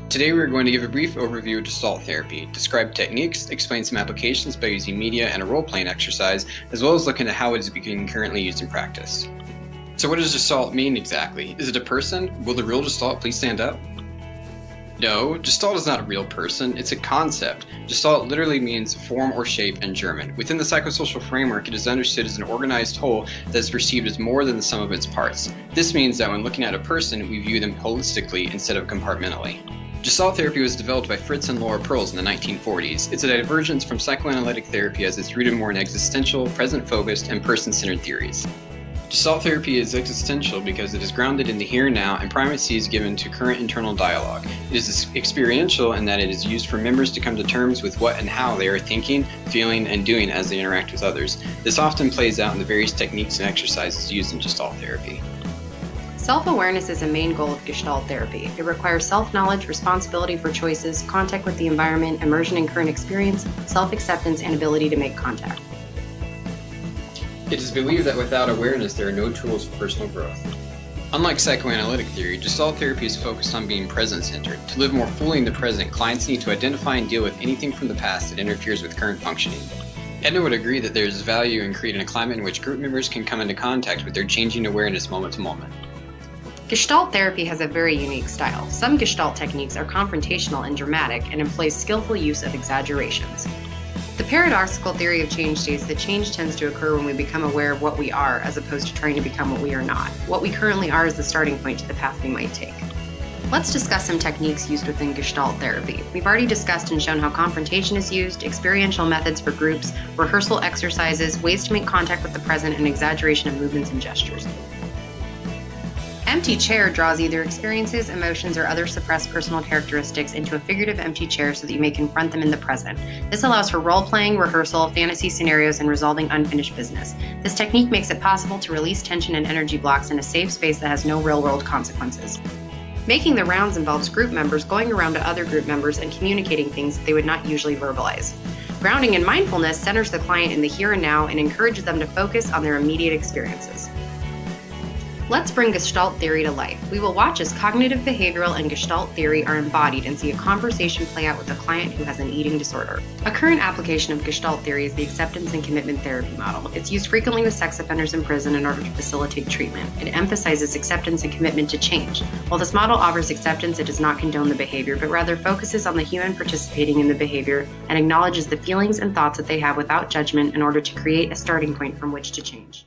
Today we are going to give a brief overview of Gestalt therapy, describe techniques, explain some applications by using media and a role-playing exercise, as well as look into how it is being currently used in practice. So what does Gestalt mean exactly? Is it a person? Will the real Gestalt please stand up? No, Gestalt is not a real person, it's a concept. Gestalt literally means form or shape in German. Within the psychosocial framework, it is understood as an organized whole that is perceived as more than the sum of its parts. This means that when looking at a person, we view them holistically instead of compartmentally. Gestalt therapy was developed by Fritz and Laura Perls in the 1940s. It's a divergence from psychoanalytic therapy as it's rooted more in existential, present-focused, and person-centered theories. Gestalt therapy is existential because it is grounded in the here and now and primacy is given to current internal dialogue. It is experiential in that it is used for members to come to terms with what and how they are thinking, feeling, and doing as they interact with others. This often plays out in the various techniques and exercises used in Gestalt therapy. Self-awareness is a main goal of Gestalt therapy. It requires self-knowledge, responsibility for choices, contact with the environment, immersion in current experience, self-acceptance, and ability to make contact. It is believed that without awareness, there are no tools for personal growth. Unlike psychoanalytic theory, Gestalt therapy is focused on being present-centered. To live more fully in the present, clients need to identify and deal with anything from the past that interferes with current functioning. Edna would agree that there is value in creating a climate in which group members can come into contact with their changing awareness moment to moment. Gestalt therapy has a very unique style. Some Gestalt techniques are confrontational and dramatic and employs skillful use of exaggerations. The paradoxical theory of change states that change tends to occur when we become aware of what we are as opposed to trying to become what we are not. What we currently are is the starting point to the path we might take. Let's discuss some techniques used within Gestalt therapy. We've already discussed and shown how confrontation is used, experiential methods for groups, rehearsal exercises, ways to make contact with the present, and exaggeration of movements and gestures. Empty chair draws either experiences, emotions, or other suppressed personal characteristics into a figurative empty chair so that you may confront them in the present. This allows for role-playing, rehearsal, fantasy scenarios, and resolving unfinished business. This technique makes it possible to release tension and energy blocks in a safe space that has no real-world consequences. Making the rounds involves group members going around to other group members and communicating things that they would not usually verbalize. Grounding in mindfulness centers the client in the here and now and encourages them to focus on their immediate experiences. Let's bring Gestalt theory to life. We will watch as cognitive behavioral and Gestalt theory are embodied and see a conversation play out with a client who has an eating disorder. A current application of Gestalt theory is the acceptance and commitment therapy model. It's used frequently with sex offenders in prison in order to facilitate treatment. It emphasizes acceptance and commitment to change. While this model offers acceptance, it does not condone the behavior, but rather focuses on the human participating in the behavior and acknowledges the feelings and thoughts that they have without judgment in order to create a starting point from which to change.